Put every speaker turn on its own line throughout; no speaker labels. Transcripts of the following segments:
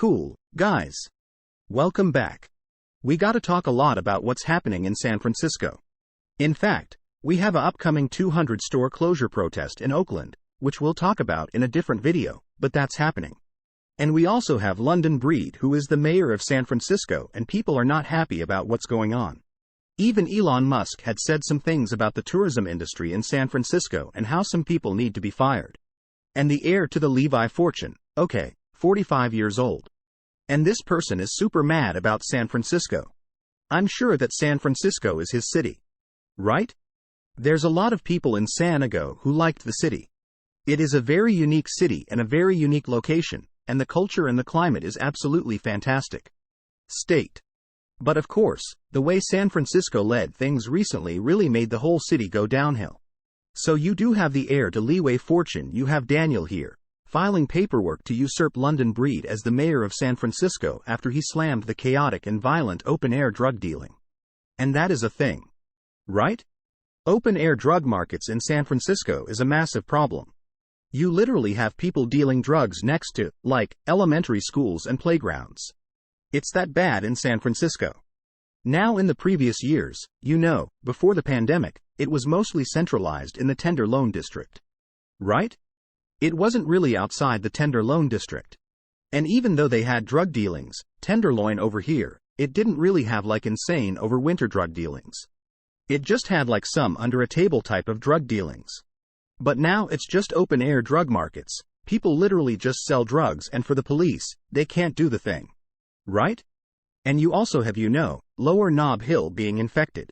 Cool, guys. Welcome back. We gotta talk a lot about what's happening in San Francisco. In fact, we have an upcoming 200 store closure protest in Oakland, which we'll talk about in a different video, but that's happening. And we also have London Breed, who is the mayor of San Francisco, and people are not happy about what's going on. Even Elon Musk had said some things about the tourism industry in San Francisco and how some people need to be fired. And the heir to the Levi fortune, 45 years old. And this person is super mad about San Francisco. I'm sure that San Francisco is his city. Right? There's a lot of people in San Diego who liked the city. It is a very unique city and a very unique location, and the culture and the climate is absolutely fantastic. State. But of course, the way San Francisco led things recently really made the whole city go downhill. So you do have the heir to Levi fortune, you have Daniel here, filing paperwork to usurp London Breed as the mayor of San Francisco after he slammed the chaotic and violent open-air drug dealing. And that is a thing. Right? Open-air drug markets in San Francisco is a massive problem. You literally have people dealing drugs next to, elementary schools and playgrounds. It's that bad in San Francisco. Now in the previous years, before the pandemic, it was mostly centralized in the Tenderloin district. Right? It wasn't really outside the Tenderloin district. And even though they had drug dealings, Tenderloin over here, it didn't really have insane over-winter drug dealings. It just had some under-a-table type of drug dealings. But now it's just open-air drug markets. People literally just sell drugs, and for the police, they can't do the thing. Right? And you also have Lower Nob Hill being infected.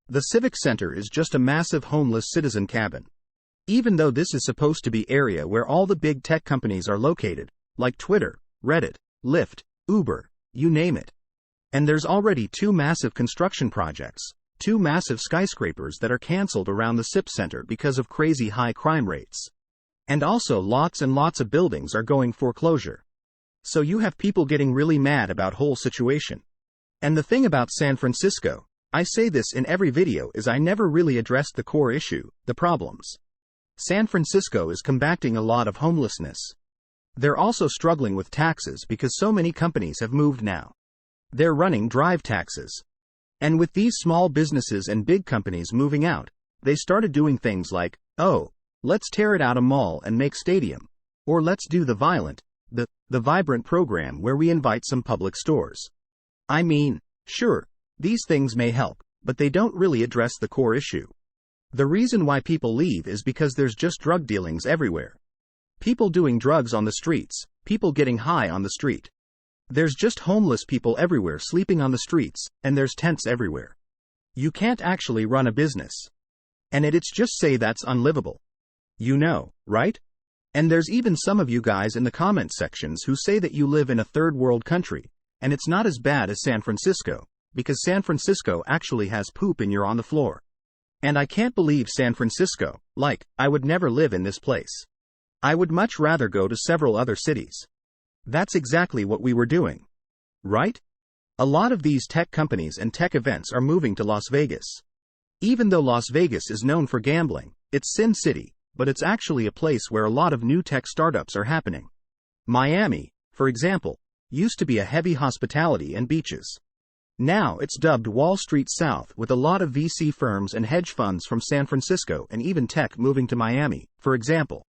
The Civic Center is just a massive homeless citizen cabin. Even though this is supposed to be area where all the big tech companies are located, like Twitter, Reddit, Lyft, Uber, you name it. And there's already 2 massive construction projects, 2 massive skyscrapers that are cancelled around the CIP Center because of crazy high crime rates. And also lots and lots of buildings are going foreclosure. So you have people getting really mad about whole situation. And the thing about San Francisco, I say this in every video, is I never really addressed the core issue, the problems. San Francisco is combating a lot of homelessness. They're also struggling with taxes because so many companies have moved now. They're running drive taxes. And with these small businesses and big companies moving out, they started doing things like, let's tear it out a mall and make stadium. Or let's do the vibrant program where we invite some public stores. I mean, sure, these things may help, but they don't really address the core issue. The reason why people leave is because there's just drug dealings everywhere. People doing drugs on the streets, people getting high on the street. There's just homeless people everywhere sleeping on the streets, and there's tents everywhere. You can't actually run a business. And it's just say that's unlivable. Right? And there's even some of you guys in the comment sections who say that you live in a third world country, and it's not as bad as San Francisco, because San Francisco actually has poop and you're on the floor. And I can't believe San Francisco, I would never live in this place. I would much rather go to several other cities. That's exactly what we were doing. Right? A lot of these tech companies and tech events are moving to Las Vegas. Even though Las Vegas is known for gambling, it's Sin City, but it's actually a place where a lot of new tech startups are happening. Miami, for example, used to be a heavy hospitality and beaches. Now it's dubbed Wall Street South, with a lot of VC firms and hedge funds from San Francisco and even tech moving to Miami, for example.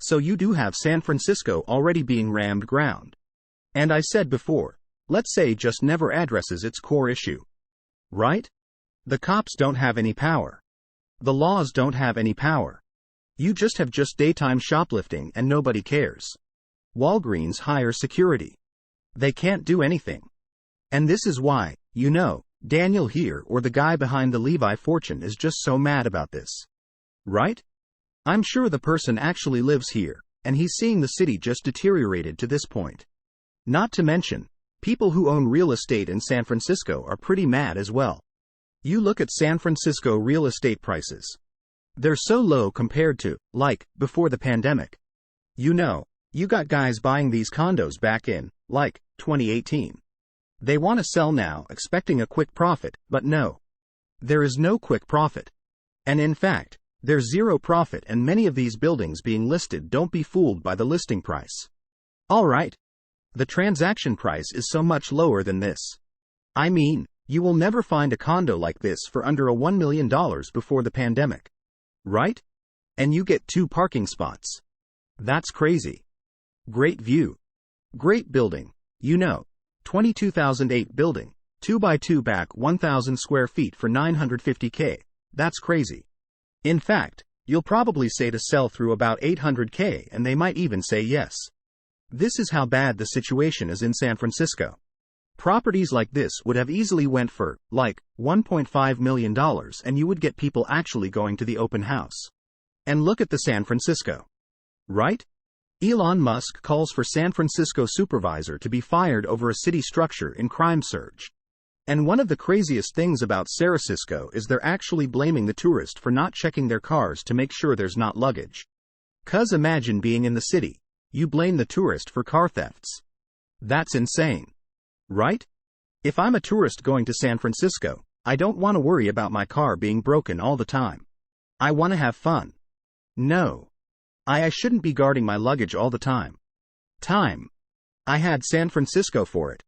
So you do have San Francisco already being rammed ground. And I said before, let's say just never addresses its core issue. Right? The cops don't have any power. The laws don't have any power. You just have daytime shoplifting and nobody cares. Walgreens hires security. They can't do anything. And this is why, Daniel here, or the guy behind the Levi fortune, is just so mad about this. Right? I'm sure the person actually lives here, and he's seeing the city just deteriorated to this point. Not to mention, people who own real estate in San Francisco are pretty mad as well. You look at San Francisco real estate prices. They're so low compared to, before the pandemic. You got guys buying these condos back in, 2018. They want to sell now expecting a quick profit, but no. There is no quick profit. And in fact, there's zero profit, and many of these buildings being listed, don't be fooled by the listing price. Alright. The transaction price is so much lower than this. I mean, you will never find a condo like this for under $1 million before the pandemic. Right? And you get 2 parking spots. That's crazy. Great view. Great building. 22,008 building. 2x2 back 1,000 square feet for $950K. That's crazy. In fact, you'll probably say to sell through about $800K and they might even say yes. This is how bad the situation is in San Francisco. Properties like this would have easily went for, like, $1.5 million and you would get people actually going to the open house. And look at the San Francisco. Right? Elon Musk calls for San Francisco supervisor to be fired over a city structure in crime surge. And one of the craziest things about San Francisco is they're actually blaming the tourist for not checking their cars to make sure there's not luggage. 'Cause imagine being in the city. You blame the tourist for car thefts. That's insane. Right? If I'm a tourist going to San Francisco, I don't want to worry about my car being broken all the time. I want to have fun. No. I shouldn't be guarding my luggage all the time. I had San Francisco for it.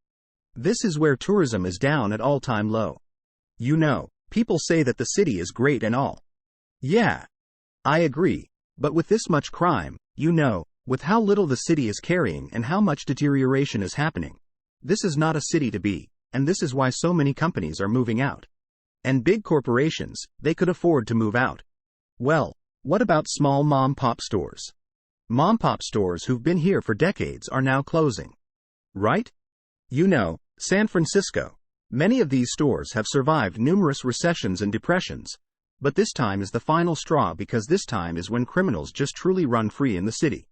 This is where tourism is down at all-time low. People say that the city is great and all. Yeah. I agree. But with this much crime, with how little the city is carrying and how much deterioration is happening, this is not a city to be, and this is why so many companies are moving out. And big corporations, they could afford to move out. Well, what about small mom-pop stores? Mom-pop stores who've been here for decades are now closing. Right? San Francisco. Many of these stores have survived numerous recessions and depressions, but this time is the final straw because this time is when criminals just truly run free in the city.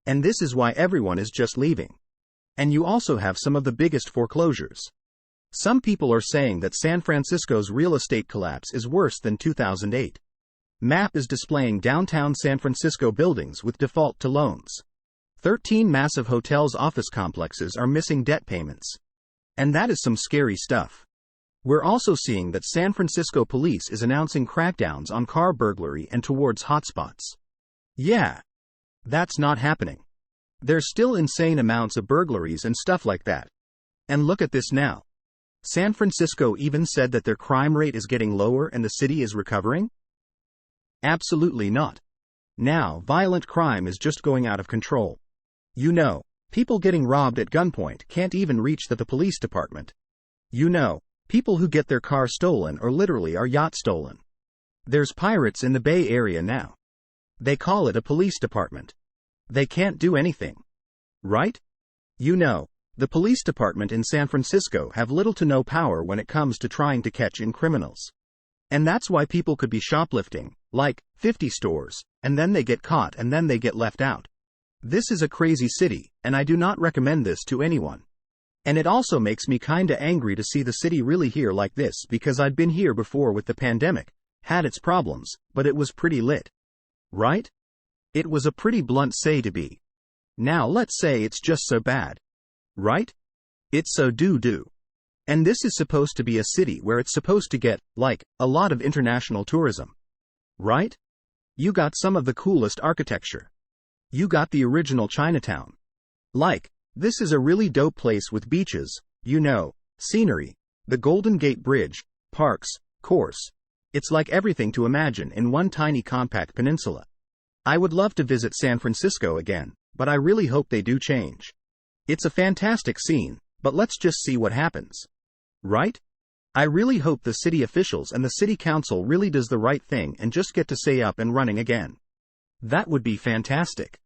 And this is why everyone is just leaving. And you also have some of the biggest foreclosures. Some people are saying that San Francisco's real estate collapse is worse than 2008. Map is displaying downtown San Francisco buildings with default to loans. 13 massive hotels' office complexes are missing debt payments. And that is some scary stuff. We're also seeing that San Francisco police is announcing crackdowns on car burglary and towards hotspots. Yeah. That's not happening. There's still insane amounts of burglaries and stuff like that. And look at this now. San Francisco even said that their crime rate is getting lower and the city is recovering? Absolutely not. Now, violent crime is just going out of control. People getting robbed at gunpoint can't even reach the police department. People who get their car stolen or literally are yacht stolen. There's pirates in the Bay Area now. They call it a police department. They can't do anything. Right? The police department in San Francisco have little to no power when it comes to trying to catch in criminals. And that's why people could be shoplifting, like, 50 stores, and then they get caught and then they get left out. This is a crazy city, and I do not recommend this to anyone. And it also makes me kinda angry to see the city really here like this because I'd been here before with the pandemic, had its problems, but it was pretty lit. Right? It was a pretty blunt say to be. Now let's say it's just so bad. Right? It's so doo-doo. And this is supposed to be a city where it's supposed to get, like, a lot of international tourism. Right? You got some of the coolest architecture. You got the original Chinatown. Like, this is a really dope place with beaches, scenery, the Golden Gate Bridge, parks, course. It's like everything to imagine in one tiny compact peninsula. I would love to visit San Francisco again, but I really hope they do change. It's a fantastic scene, but let's just see what happens. Right? I really hope the city officials and the city council really does the right thing and just get to stay up and running again. That would be fantastic.